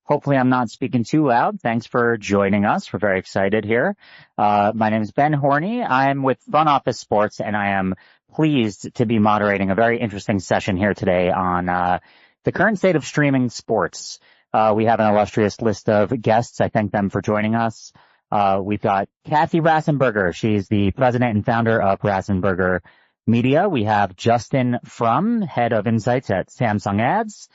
Hopefully I'm not speaking too loud. Thanks for joining us. We're very excited here. My name is Ben Horney. I'm with Front Office Sports, and I am pleased to be moderating a very interesting session here today on the current state of streaming sports. We have an illustrious list of guests. I thank them for joining us. We've got Kathy Rassenberger. She's the president and founder of Rassenberger Media. We have Justin Frum, head of insights at Samsung Ads.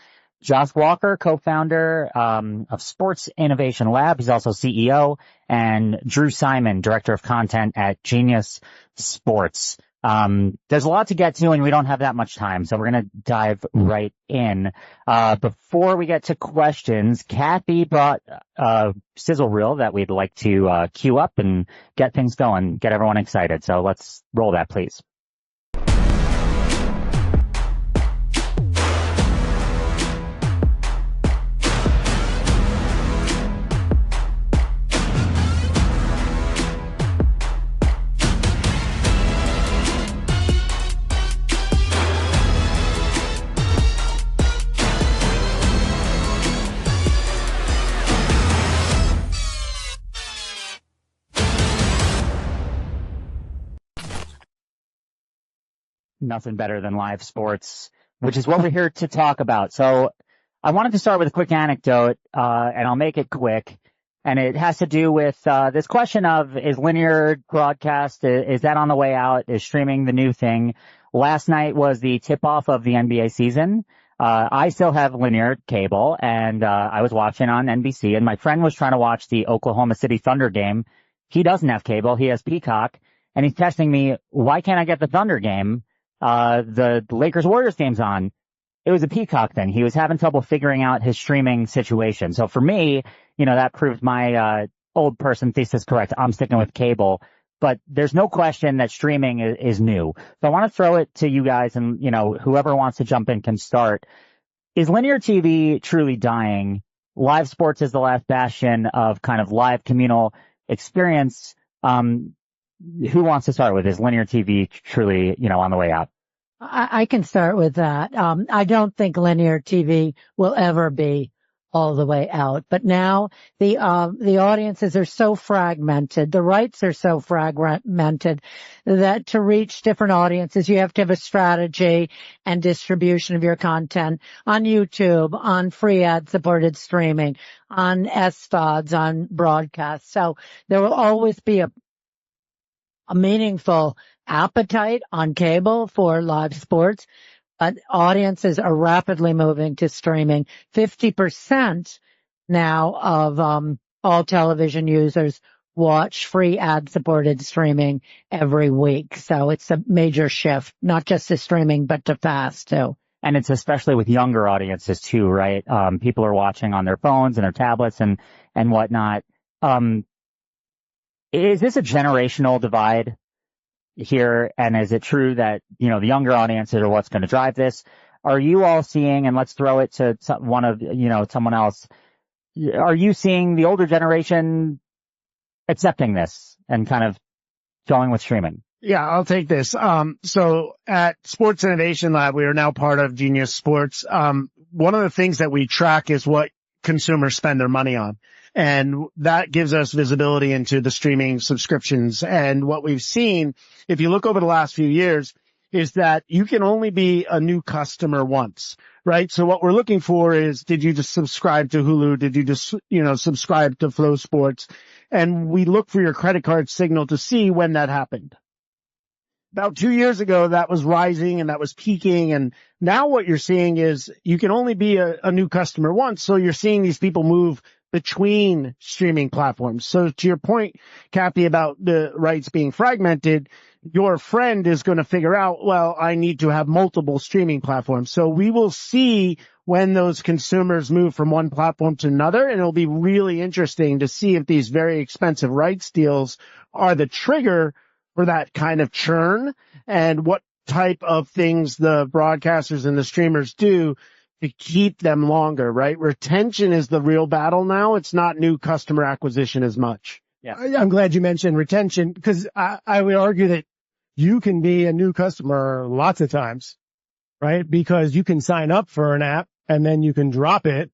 Josh Walker, co-founder of Sports Innovation Lab. He's also CEO. And Drew Simon, director of content at Genius Sports. There's a lot to get to, and we don't have that much time, so we're going to dive right in. Before we get to questions, Kathy brought a sizzle reel that we'd like to queue up and get things going, get everyone excited. So let's roll that, please. Nothing better than live sports, which is what we're here to talk about. So I wanted to start with a quick anecdote, and I'll make it quick. And it has to do with this question of, is linear broadcast, is that on the way out? Is streaming the new thing? Last night was the tip-off of the NBA season. I still have linear cable, and I was watching on NBC, and my friend was trying to watch the Oklahoma City Thunder game. He doesn't have cable. He has Peacock, and he's texting me, why can't I get the Thunder game? The Lakers-Warriors game's on. It was a Peacock thing. He was having trouble figuring out his streaming situation. So for me, that proves my old person thesis correct. I'm sticking with cable. But there's no question that streaming is new. So I want to throw it to you guys, and, whoever wants to jump in can start. Is linear TV truly dying? Live sports is the last bastion of kind of live communal experience. Who wants to start with? Is linear TV truly, on the way out? I can start with that. I don't think linear TV will ever be all the way out, but now the audiences are so fragmented, the rights are so fragmented that to reach different audiences, you have to have a strategy and distribution of your content on YouTube, on free ad-supported streaming, on SVODs, on broadcast. So there will always be a meaningful appetite on cable for live sports, but audiences are rapidly moving to streaming. 50% now of all television users watch free ad-supported streaming every week. So it's a major shift, not just to streaming, but to FAST too. And it's especially with younger audiences too, right? People are watching on their phones and their tablets and whatnot. Is this a generational divide here? And is it true that, the younger audiences are what's going to drive this? Are you all seeing, and let's throw it to one of, someone else, are you seeing the older generation accepting this and kind of going with streaming? Yeah, I'll take this. So at Sports Innovation Lab, we are now part of Genius Sports. One of the things that we track is what consumers spend their money on. And that gives us visibility into the streaming subscriptions. And what we've seen, if you look over the last few years, is that you can only be a new customer once, right? So what we're looking for is, did you just subscribe to Hulu? Did you just, subscribe to Flow Sports? And we look for your credit card signal to see when that happened. About 2 years ago, that was rising and that was peaking. And now what you're seeing is you can only be a new customer once. So you're seeing these people move between streaming platforms. So to your point, Kathy, about the rights being fragmented, your friend is going to figure out, well, I need to have multiple streaming platforms. So we will see when those consumers move from one platform to another, and it'll be really interesting to see if these very expensive rights deals are the trigger for that kind of churn, and what type of things the broadcasters and the streamers do to keep them longer, right? Retention is the real battle now. It's not new customer acquisition as much. Yeah. I'm glad you mentioned retention, because I would argue that you can be a new customer lots of times, right? Because you can sign up for an app and then you can drop it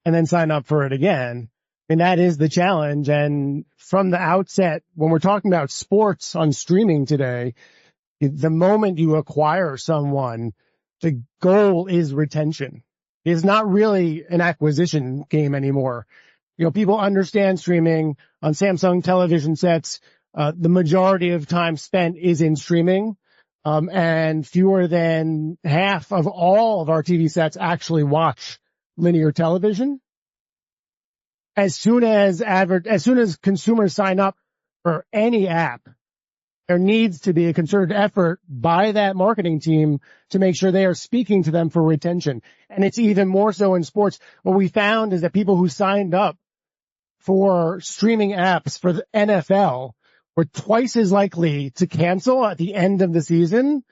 and then sign up for it again. And that is the challenge. And from the outset, when we're talking about sports on streaming today, the moment you acquire someone, the goal is retention. It's not really an acquisition game anymore. You know, people understand streaming on Samsung television sets. The majority of time spent is in streaming. And fewer than half of all of our TV sets actually watch linear television. As soon as consumers sign up for any app, there needs to be a concerted effort by that marketing team to make sure they are speaking to them for retention. And it's even more so in sports. What we found is that people who signed up for streaming apps for the NFL were twice as likely to cancel at the end of the season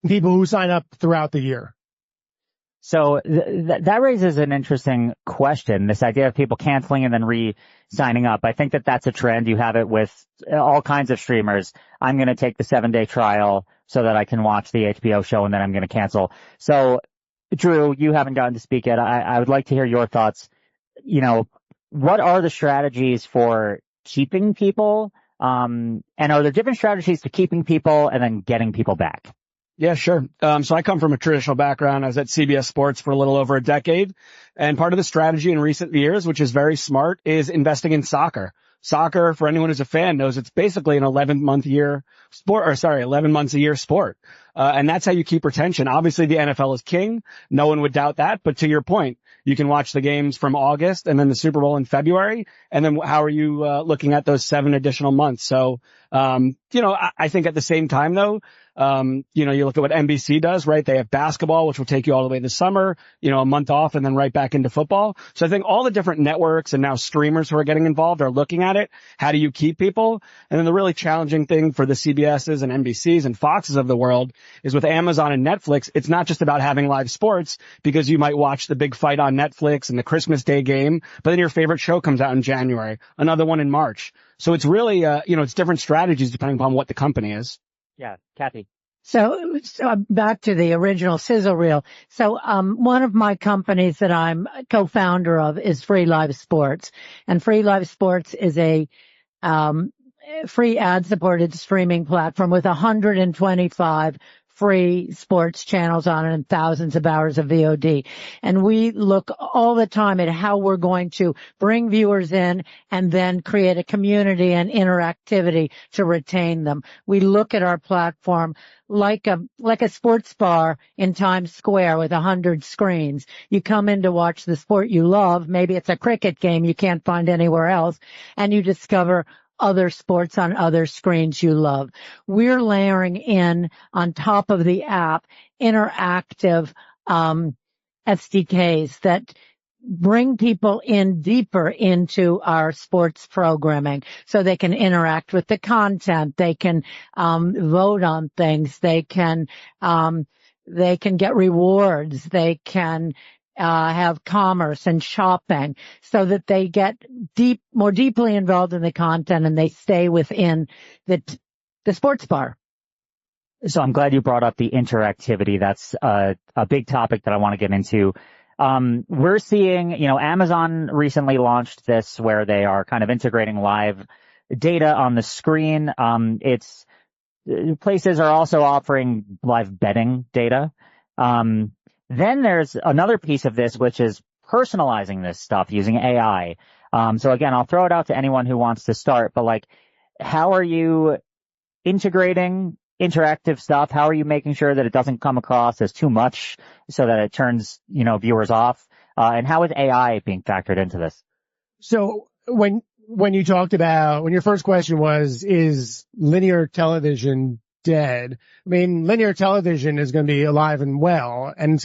than people who sign up throughout the year. So that raises an interesting question, this idea of people canceling and then re-signing up. I think that that's a trend. You have it with all kinds of streamers. I'm going to take the 7-day trial so that I can watch the HBO show and then I'm going to cancel. So, Drew, you haven't gotten to speak yet. I would like to hear your thoughts. You know, what are the strategies for keeping people? And are there different strategies to keeping people and then getting people back? Yeah, sure. So I come from a traditional background. I was at CBS Sports for a little over a decade. And part of the strategy in recent years, which is very smart, is investing in soccer. Soccer, for anyone who's a fan, knows it's basically an 11 months a year sport. And that's how you keep retention. Obviously, the NFL is king. No one would doubt that. But to your point, you can watch the games from August and then the Super Bowl in February. And then how are you looking at those 7 additional months? So, I think at the same time, though, you look at what NBC does, right? They have basketball, which will take you all the way this summer, a month off and then right back into football. So I think all the different networks and now streamers who are getting involved are looking at it. How do you keep people? And then the really challenging thing for the CBSs and NBCs and Foxes of the world is with Amazon and Netflix, it's not just about having live sports because you might watch the big fight on Netflix and the Christmas Day game, but then your favorite show comes out in January, another one in March. So it's really, it's different strategies depending upon what the company is. Yeah, Kathy. So back to the original sizzle reel. So one of my companies that I'm co-founder of is Free Live Sports, and Free Live Sports is a free ad-supported streaming platform with 125 free sports channels on it and thousands of hours of VOD. And we look all the time at how we're going to bring viewers in and then create a community and interactivity to retain them. We look at our platform like a sports bar in Times Square with 100 screens. You come in to watch the sport you love. Maybe it's a cricket game you can't find anywhere else, and you discover other sports on other screens you love. We're layering in on top of the app interactive SDKs that bring people in deeper into our sports programming so they can interact with the content. They can vote on things. They can get rewards. They can have commerce and shopping so that they get more deeply involved in the content and they stay within the sports bar. So I'm glad you brought up the interactivity. That's a big topic that I want to get into. We're seeing, Amazon recently launched this where they are kind of integrating live data on the screen. Places are also offering live betting data. Then there's another piece of this, which is personalizing this stuff using AI. So again, I'll throw it out to anyone who wants to start, but how are you integrating interactive stuff? How are you making sure that it doesn't come across as too much so that it turns, viewers off? And how is AI being factored into this? So when your first question was, is linear television dead? I mean, linear television is going to be alive and well, and it's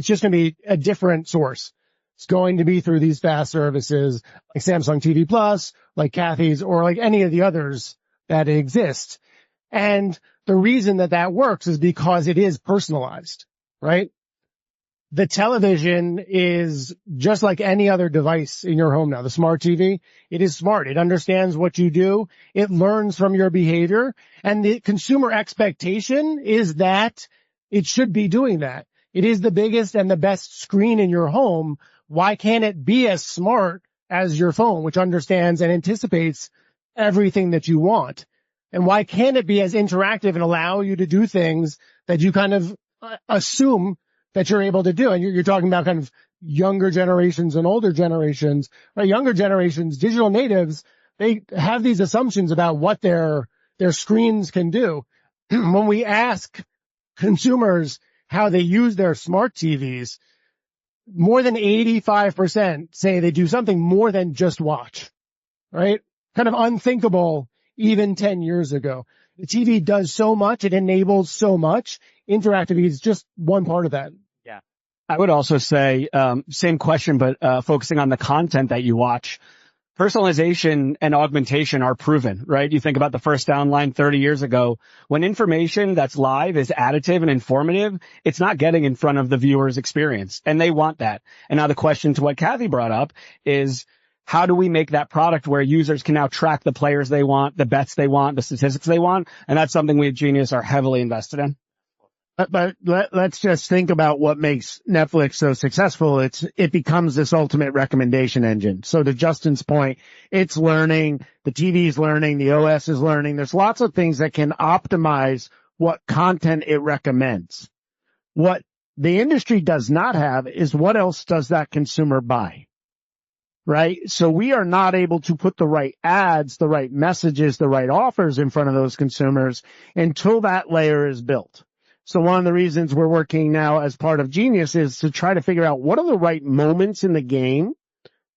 just going to be a different source. It's going to be through these fast services like Samsung TV Plus, like Kathy's, or like any of the others that exist. And the reason that works is because it is personalized, right? The television is just like any other device in your home now. The smart TV, it is smart. It understands what you do. It learns from your behavior. And the consumer expectation is that it should be doing that. It is the biggest and the best screen in your home. why can't it be as smart as your phone, which understands and anticipates everything that you want? And why can't it be as interactive and allow you to do things that you kind of assume that you're able to do? And you're talking about kind of younger generations and older generations, right? Younger generations, digital natives, they have these assumptions about what their screens can do. When we ask consumers how they use their smart TVs, more than 85% say they do something more than just watch, right? Kind of unthinkable even 10 years ago. The TV does so much. It enables so much. Interactivity is just one part of that. Yeah. I would also say, same question, but focusing on the content that you watch. Personalization and augmentation are proven, right? You think about the first down line 30 years ago. When information that's live is additive and informative, it's not getting in front of the viewer's experience, and they want that. And now the question to what Kathy brought up is, how do we make that product where users can now track the players they want, the bets they want, the statistics they want? And that's something we at Genius are heavily invested in. But let's just think about what makes Netflix so successful. It becomes this ultimate recommendation engine. So to Justin's point, it's learning, the TV's learning, the OS is learning. There's lots of things that can optimize what content it recommends. What the industry does not have is what else does that consumer buy? Right? So we are not able to put the right ads, the right messages, the right offers in front of those consumers until that layer is built. So one of the reasons we're working now as part of Genius is to try to figure out what are the right moments in the game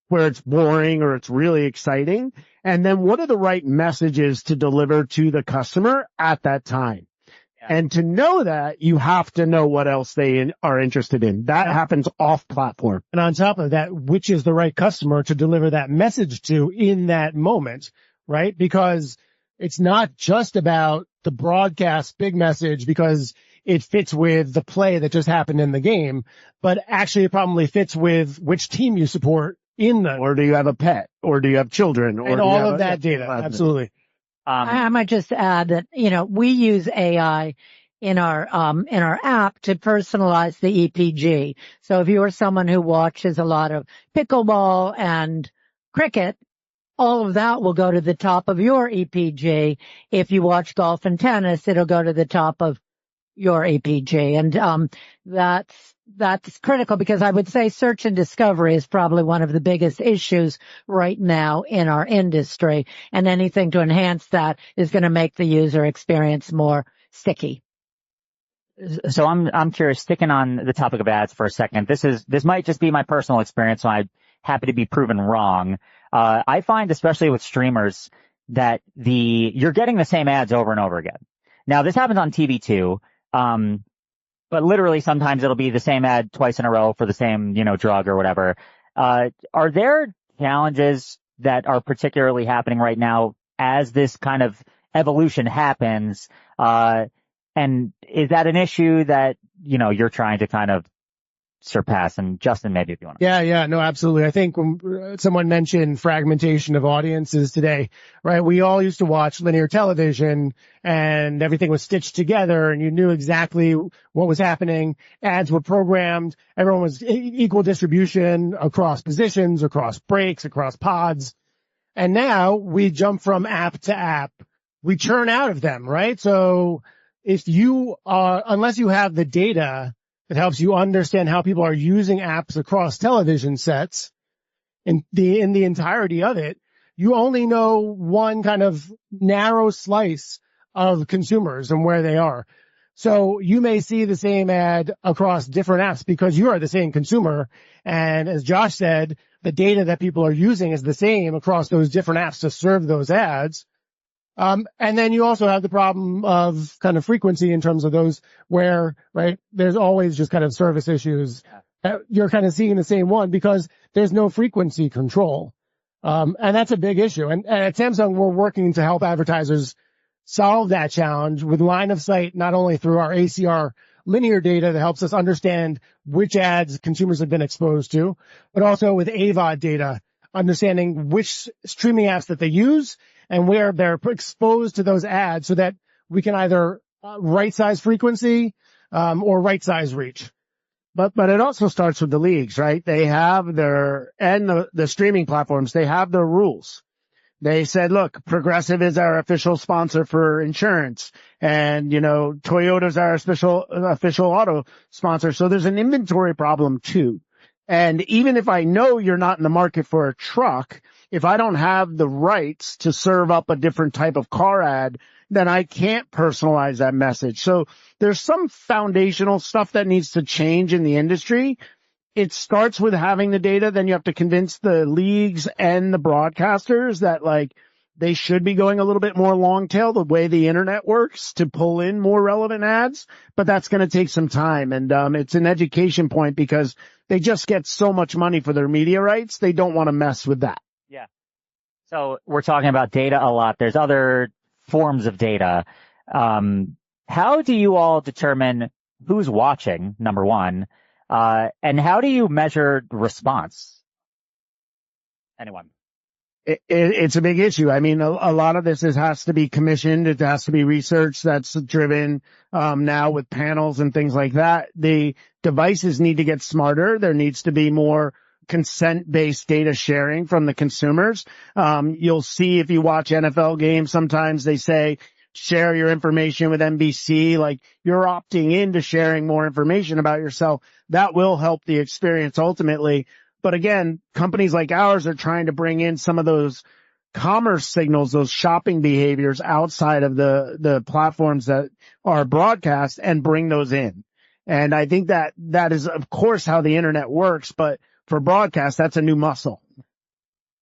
where it's boring or it's really exciting, and then what are the right messages to deliver to the customer at that time. Yeah. And to know that, you have to know what else they are interested in. That happens off platform. And on top of that, which is the right customer to deliver that message to in that moment, right? Because it's not just about the broadcast big message because it fits with the play that just happened in the game, but actually it probably fits with which team you support in the. Or do you have a pet? Or do you have children? And all of that data. Absolutely. I might just add that, we use AI in our app to personalize the EPG. So if you're someone who watches a lot of pickleball and cricket, all of that will go to the top of your EPG. If you watch golf and tennis, it'll go to the top of your EPG. And that's critical because I would say search and discovery is probably one of the biggest issues right now in our industry. And anything to enhance that is going to make the user experience more sticky. So I'm curious, sticking on the topic of ads for a second. This might just be my personal experience, so I'm happy to be proven wrong. I find, especially with streamers, that you're getting the same ads over and over again. Now, this happens on TV too. But literally sometimes it'll be the same ad twice in a row for the same, drug or whatever. Are there challenges that are particularly happening right now as this kind of evolution happens? And is that an issue that, you're trying to kind of surpass? And Justin, maybe if you want to. Yeah, no, absolutely. I think when someone mentioned fragmentation of audiences today, right? We all used to watch linear television and everything was stitched together and you knew exactly what was happening. Ads were programmed. Everyone was equal distribution across positions, across breaks, across pods. And now we jump from app to app. We churn out of them, right? So if you are, unless you have the data that helps you understand how people are using apps across television sets in the entirety of it, you only know one kind of narrow slice of consumers and where they are. So you may see the same ad across different apps because you are the same consumer. And as Josh said, the data that people are using is the same across those different apps to serve those ads. And then you also have the problem of kind of frequency in terms of those where, right, there's always just kind of service issues. You're kind of seeing the same one because there's no frequency control. And that's a big issue. And at Samsung, we're working to help advertisers solve that challenge with line of sight, not only through our ACR linear data that helps us understand which ads consumers have been exposed to, but also with AVOD data, understanding which streaming apps that they use and where they're exposed to those ads so that we can either right-size frequency or right-size reach. But it also starts with the leagues, right? They have the streaming platforms, they have their rules. They said, look, Progressive is our official sponsor for insurance, and, Toyota's our official auto sponsor. So there's an inventory problem too. And even if I know you're not in the market for a truck, if I don't have the rights to serve up a different type of car ad, then I can't personalize that message. So there's some foundational stuff that needs to change in the industry. It starts with having the data. Then you have to convince the leagues and the broadcasters that they should be going a little bit more long tail the way the internet works to pull in more relevant ads. But that's going to take some time. And it's an education point because they just get so much money for their media rights. They don't want to mess with that. Yeah. So we're talking about data a lot. There's other forms of data. How do you all determine who's watching, number one? And how do you measure response? Anyone? It's a big issue. I mean, a lot of this has to be commissioned. It has to be research that's driven now with panels and things like that. The devices need to get smarter. There needs to be more consent-based data sharing from the consumers. You'll see if you watch NFL games, sometimes they say, share your information with NBC, like you're opting into sharing more information about yourself. That will help the experience ultimately. But again, companies like ours are trying to bring in some of those commerce signals, those shopping behaviors outside of the platforms that are broadcast and bring those in. And I think that is, of course, how the internet works. But for broadcast, that's a new muscle.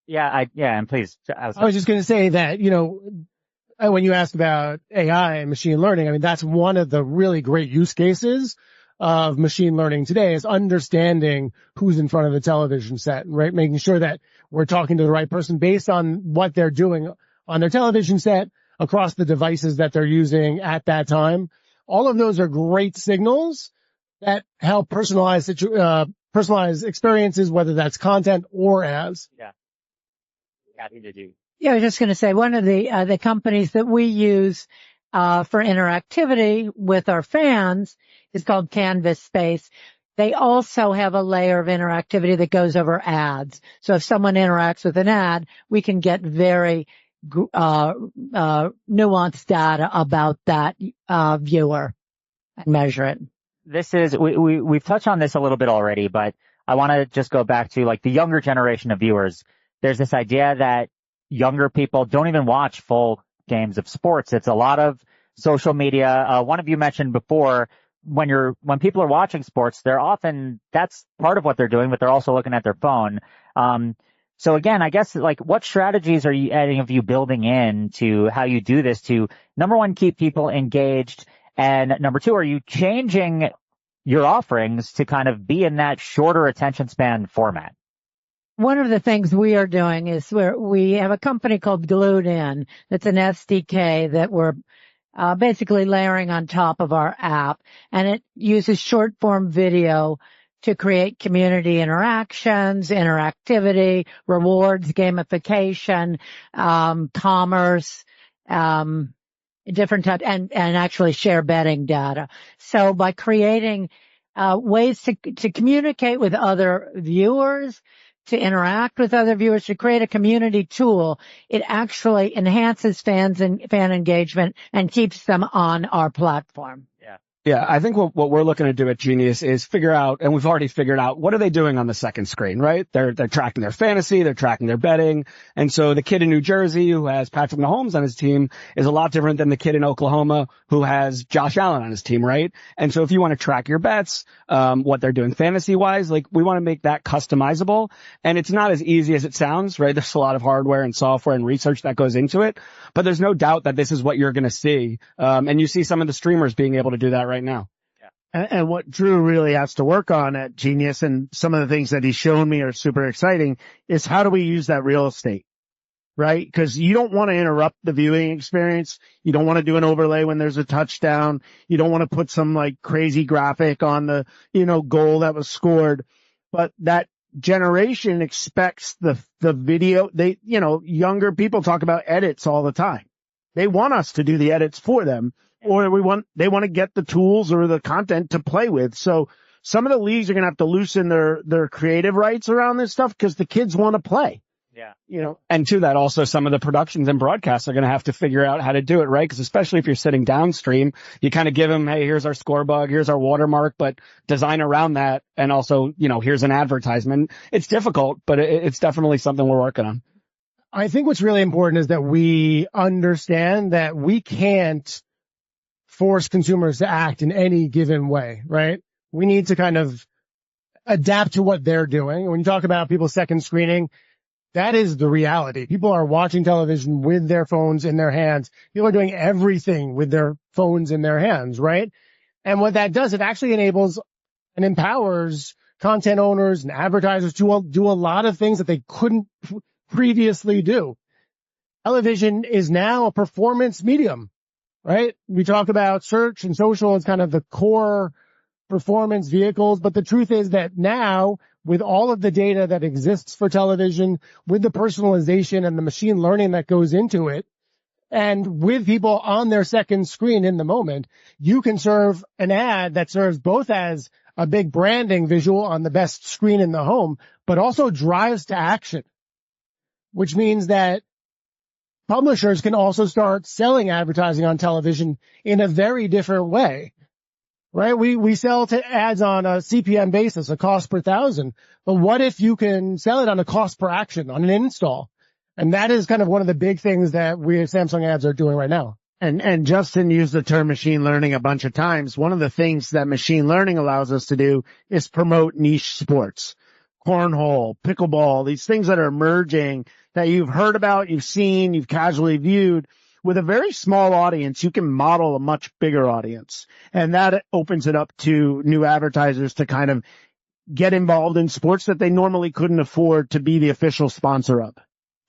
Yeah, and please. I was just going to say that, when you asked about AI and machine learning, I mean, that's one of the really great use cases of machine learning today is understanding who's in front of the television set, right? Making sure that we're talking to the right person based on what they're doing on their television set across the devices that they're using at that time. All of those are great signals that help personalize experiences, whether that's content or ads. Yeah. Happy to do. Yeah, I was just going to say one of the companies that we use for interactivity with our fans is called Canvas Space. They also have a layer of interactivity that goes over ads. So if someone interacts with an ad, we can get very nuanced data about that viewer and measure it. We've touched on this a little bit already, but I want to just go back to the younger generation of viewers. There's this idea that younger people don't even watch full games of sports. It's a lot of social media. One of you mentioned before, when people are watching sports, that's part of what they're doing, but they're also looking at their phone. So again, I guess what strategies are any of you building in to how you do this to, number one, keep people engaged, and number two, are you changing your offerings to kind of be in that shorter attention span format? One of the things we are doing is we have a company called Glued In. That's an SDK that we're basically layering on top of our app, and it uses short form video to create community interactions, interactivity, rewards, gamification, commerce, different types, and actually share betting data. So by creating ways to communicate with other viewers, to interact with other viewers, to create a community tool, it actually enhances fan engagement and keeps them on our platform. Yeah, I think what we're looking to do at Genius is figure out, and we've already figured out, what are they doing on the second screen, right? They're tracking their fantasy, they're tracking their betting. And so the kid in New Jersey who has Patrick Mahomes on his team is a lot different than the kid in Oklahoma who has Josh Allen on his team, right? And so if you want to track your bets, what they're doing fantasy wise, we want to make that customizable. And it's not as easy as it sounds, right? There's a lot of hardware and software and research that goes into it, but there's no doubt that this is what you're going to see. And you see some of the streamers being able to do that right now. And what Drew really has to work on at Genius, and some of the things that he's shown me are super exciting, is how do we use that real estate, right? Because you don't want to interrupt the viewing experience. You don't want to do an overlay when there's a touchdown. You don't want to put some crazy graphic on the, goal that was scored. But that generation expects the video. Younger people talk about edits all the time. They want us to do the edits for them. Or they want to get the tools or the content to play with. So some of the leagues are going to have to loosen their creative rights around this stuff because the kids want to play. Yeah. You know, And to that, also some of the productions and broadcasts are going to have to figure out how to do it, right? Because especially if you're sitting downstream, you kind of give them, hey, here's our score bug, here's our watermark, but design around that. And also, here's an advertisement. It's difficult, but it's definitely something we're working on. I think what's really important is that we understand that we can't force consumers to act in any given way, right? We need to kind of adapt to what they're doing. When you talk about people's second screening, that is the reality. People are watching television with their phones in their hands. People are doing everything with their phones in their hands, right? And what that does, it actually enables and empowers content owners and advertisers to do a lot of things that they couldn't previously do. Television is now a performance medium, right? We talk about search and social as kind of the core performance vehicles, but the truth is that now, with all of the data that exists for television, with the personalization and the machine learning that goes into it, and with people on their second screen in the moment, you can serve an ad that serves both as a big branding visual on the best screen in the home, but also drives to action, which means that publishers can also start selling advertising on television in a very different way. Right? We sell to ads on a CPM basis, a cost per thousand. But what if you can sell it on a cost per action, on an install? And that is kind of one of the big things that we at Samsung Ads are doing right now. And Justin used the term machine learning a bunch of times. One of the things that machine learning allows us to do is promote niche sports, cornhole, pickleball, these things that are emerging that you've heard about, you've seen, you've casually viewed. With a very small audience, you can model a much bigger audience. And that opens it up to new advertisers to kind of get involved in sports that they normally couldn't afford to be the official sponsor of.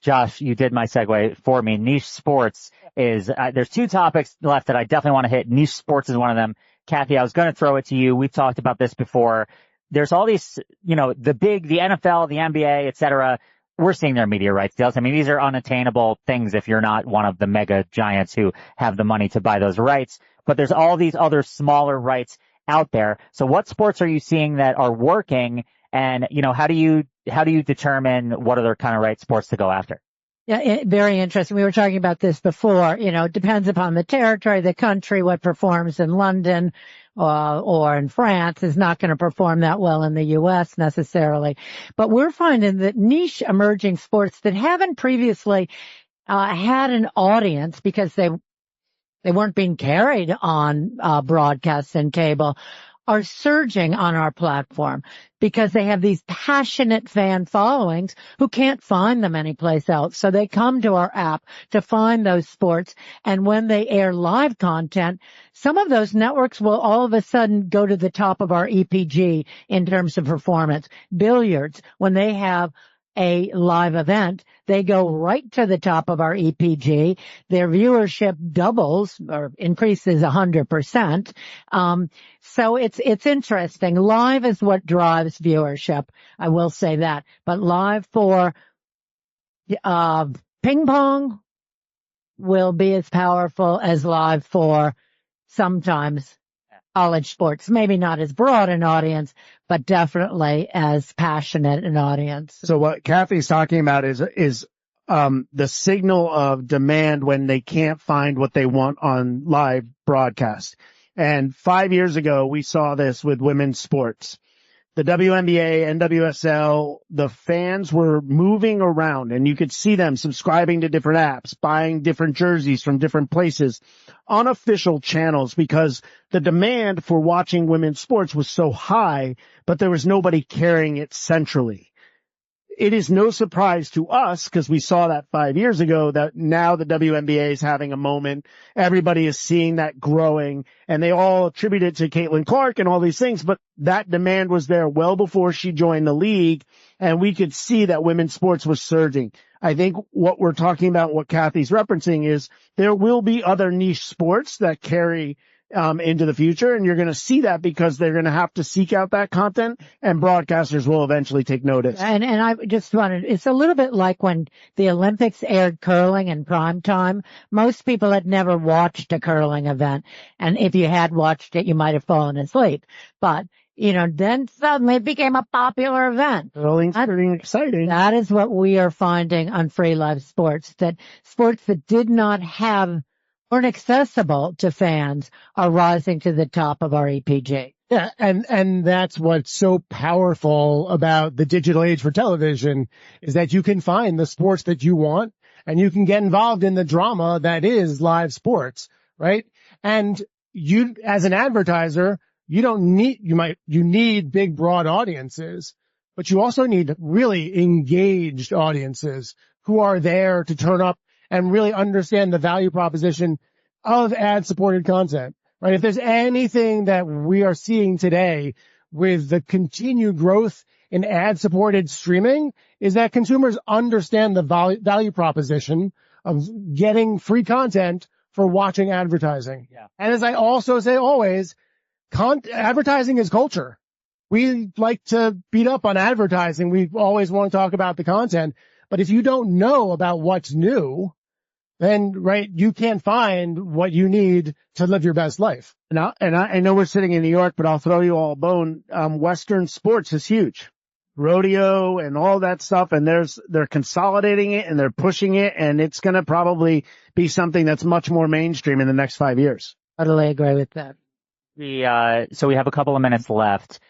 Josh, you did my segue for me. Niche sports is, there's two topics left that I definitely want to hit. Niche sports is one of them. Kathy, I was going to throw it to you. We've talked about this before. There's all these, the NFL, the NBA, et cetera. We're seeing their media rights deals. I mean, these are unattainable things if you're not one of the mega giants who have the money to buy those rights. But there's all these other smaller rights out there. So what sports are you seeing that are working? And, how do you determine what other kind of right sports to go after? Yeah, very interesting. We were talking about this before. It depends upon the territory, the country. What performs in London or in France is not going to perform that well in the U.S. necessarily. But we're finding that niche emerging sports that haven't previously had an audience because they weren't being carried on broadcasts and cable are surging on our platform because they have these passionate fan followings who can't find them anyplace else. So they come to our app to find those sports. And when they air live content, some of those networks will all of a sudden go to the top of our EPG in terms of performance. Billiards, when they have a live event, they go right to the top of our EPG. Their viewership doubles or increases 100%. So it's interesting. Live is what drives viewership. I will say that. But live for, ping pong will be as powerful as live for sometimes college sports. Maybe not as broad an audience, but definitely as passionate an audience. So what Kathy's talking about is the signal of demand when they can't find what they want on live broadcast. And 5 years ago, we saw this with women's sports. The WNBA, NWSL, the fans were moving around and you could see them subscribing to different apps, buying different jerseys from different places, unofficial channels, because the demand for watching women's sports was so high, but there was nobody carrying it centrally. It is no surprise to us, because we saw that 5 years ago, that now the WNBA is having a moment. Everybody is seeing that growing, and they all attribute it to Caitlin Clark and all these things, but that demand was there well before she joined the league, and we could see that women's sports was surging. I think what we're talking about, what Kathy's referencing, is there will be other niche sports that carry into the future, and you're going to see that because they're going to have to seek out that content, and broadcasters will eventually take notice. And I just wanted, it's a little bit like when the Olympics aired curling in prime time. Most people had never watched a curling event, and if you had watched it, you might have fallen asleep. But then suddenly it became a popular event. It's pretty exciting. That is what we are finding on Free Live Sports, that sports that did not weren't accessible to fans are rising to the top of our EPG. Yeah, and that's what's so powerful about the digital age for television is that you can find the sports that you want and you can get involved in the drama that is live sports, right? And you, as an advertiser, you need big, broad audiences, but you also need really engaged audiences who are there to turn up and really understand the value proposition of ad-supported content. Right. If there's anything that we are seeing today with the continued growth in ad-supported streaming is that consumers understand the value proposition of getting free content for watching advertising. Yeah. And as I also say always, advertising is culture. We like to beat up on advertising. We always want to talk about the content. But if you don't know about what's new, then, right, you can't find what you need to live your best life. And I know we're sitting in New York, but I'll throw you all a bone. Western sports is huge. Rodeo and all that stuff. And they're consolidating it and they're pushing it. And it's going to probably be something that's much more mainstream in the next 5 years. Totally agree with that. So we have a couple of minutes left.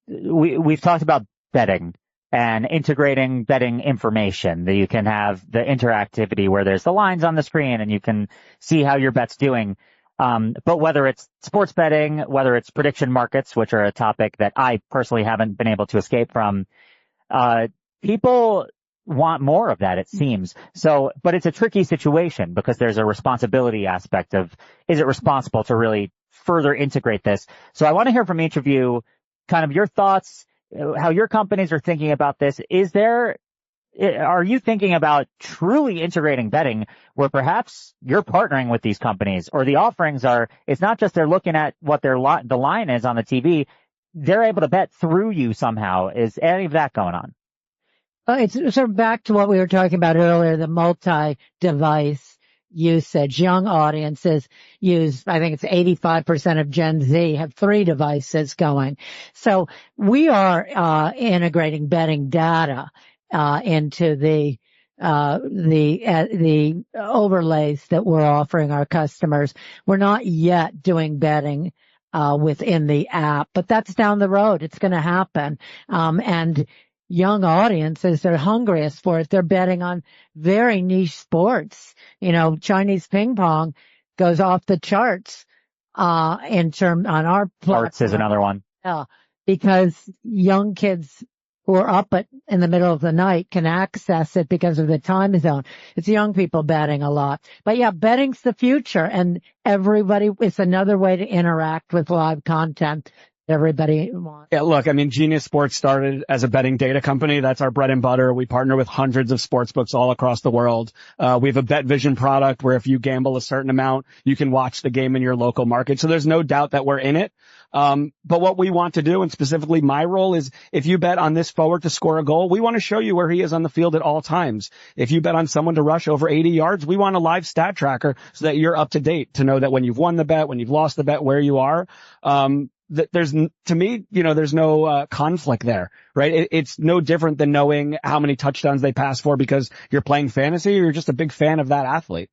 We've talked about betting and integrating betting information, that you can have the interactivity where there's the lines on the screen and you can see how your bet's doing. But whether it's sports betting, whether it's prediction markets, which are a topic that I personally haven't been able to escape from, people want more of that, it seems. So, but it's a tricky situation because there's a responsibility aspect of, is it responsible to really further integrate this? So I want to hear from each of you kind of your thoughts, how your companies are thinking about this. Are you thinking about truly integrating betting where perhaps you're partnering with these companies, or the offerings it's not just they're looking at what the line is on the TV, they're able to bet through you somehow? Is any of that going on? It's sort of back to what we were talking about earlier, the multi-device usage. Young audiences use, I think it's 85% of Gen Z have 3 devices going. So we are integrating betting data into the overlays that we're offering our customers. We're not yet doing betting within the app, but that's down the road. It's going to happen. And young audiences are hungriest for it. They're betting on very niche sports. Chinese ping pong goes off the charts on our platform. Arts is another one. Yeah, because young kids who are up in the middle of the night can access it because of the time zone. It's young people betting a lot. But yeah, betting's the future, and it's another way to interact with live content. Everybody wants. Yeah, look, Genius Sports started as a betting data company. That's our bread and butter. We partner with hundreds of sports books all across the world. We have a Bet Vision product where if you gamble a certain amount, you can watch the game in your local market. So there's no doubt that we're in it. But what we want to do, and specifically my role, is if you bet on this forward to score a goal, we want to show you where he is on the field at all times. If you bet on someone to rush over 80 yards, we want a live stat tracker so that you're up to date to know that when you've won the bet, when you've lost the bet, where you are. There's no conflict there, right? It's no different than knowing how many touchdowns they pass for because you're playing fantasy or you're just a big fan of that athlete.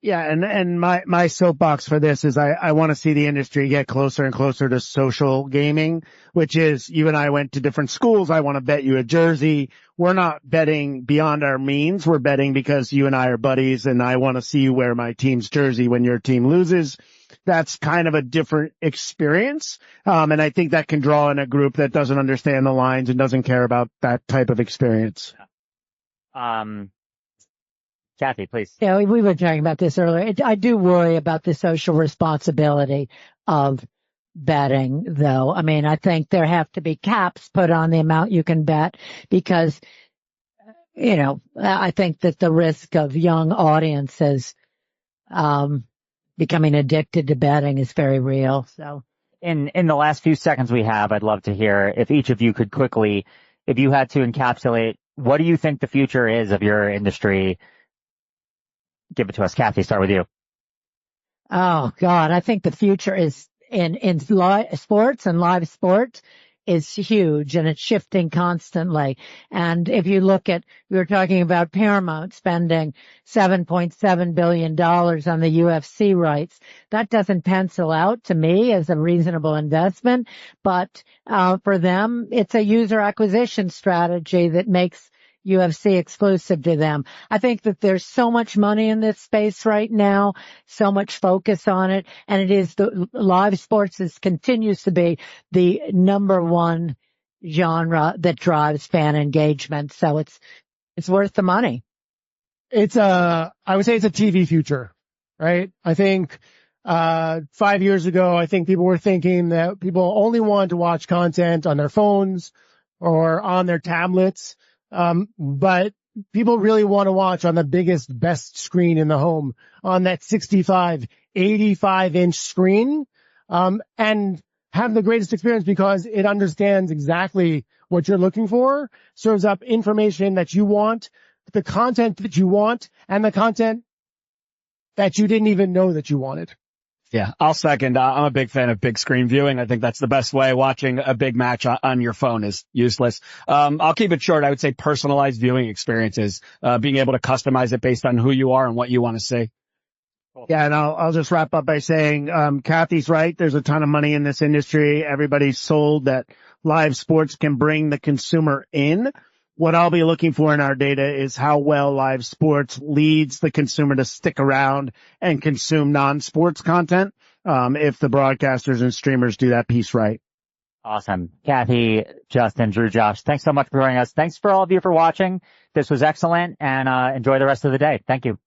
Yeah. And my soapbox for this is I want to see the industry get closer and closer to social gaming, which is you and I went to different schools. I want to bet you a jersey. We're not betting beyond our means. We're betting because you and I are buddies and I want to see you wear my team's jersey when your team loses. That's kind of a different experience. And I think that can draw in a group that doesn't understand the lines and doesn't care about that type of experience. Kathy, please. Yeah, we were talking about this earlier. I do worry about the social responsibility of betting, though. I think there have to be caps put on the amount you can bet because, I think that the risk of young audiences becoming addicted to betting is very real. So in the last few seconds we have, I'd love to hear if each of you could quickly, if you had to encapsulate, what do you think the future is of your industry? Give it to us. Kathy, start with you. Oh God, I think the future is in sports and live sports is huge, and it's shifting constantly. And if you look at, we were talking about Paramount spending $7.7 billion on the UFC rights. That doesn't pencil out to me as a reasonable investment, but for them, it's a user acquisition strategy that makes UFC exclusive to them. I think that there's so much money in this space right now, so much focus on it, and it is the live sports continues to be the number one genre that drives fan engagement. So it's worth the money. I would say it's a TV future, right? I think 5 years ago, I think people were thinking that people only wanted to watch content on their phones or on their tablets. But people really want to watch on the biggest, best screen in the home, on that 65, 85-inch screen, and have the greatest experience because it understands exactly what you're looking for, serves up information that you want, the content that you want, and the content that you didn't even know that you wanted. Yeah, I'll second. I'm a big fan of big screen viewing. I think that's the best way. Watching a big match on your phone is useless. I'll keep it short. I would say personalized viewing experiences, being able to customize it based on who you are and what you want to see. Yeah, and I'll just wrap up by saying, Kathy's right. There's a ton of money in this industry. Everybody's sold that live sports can bring the consumer in. What I'll be looking for in our data is how well live sports leads the consumer to stick around and consume non-sports content, if the broadcasters and streamers do that piece right. Awesome. Kathy, Justin, Drew, Josh, thanks so much for joining us. Thanks for all of you for watching. This was excellent, and enjoy the rest of the day. Thank you.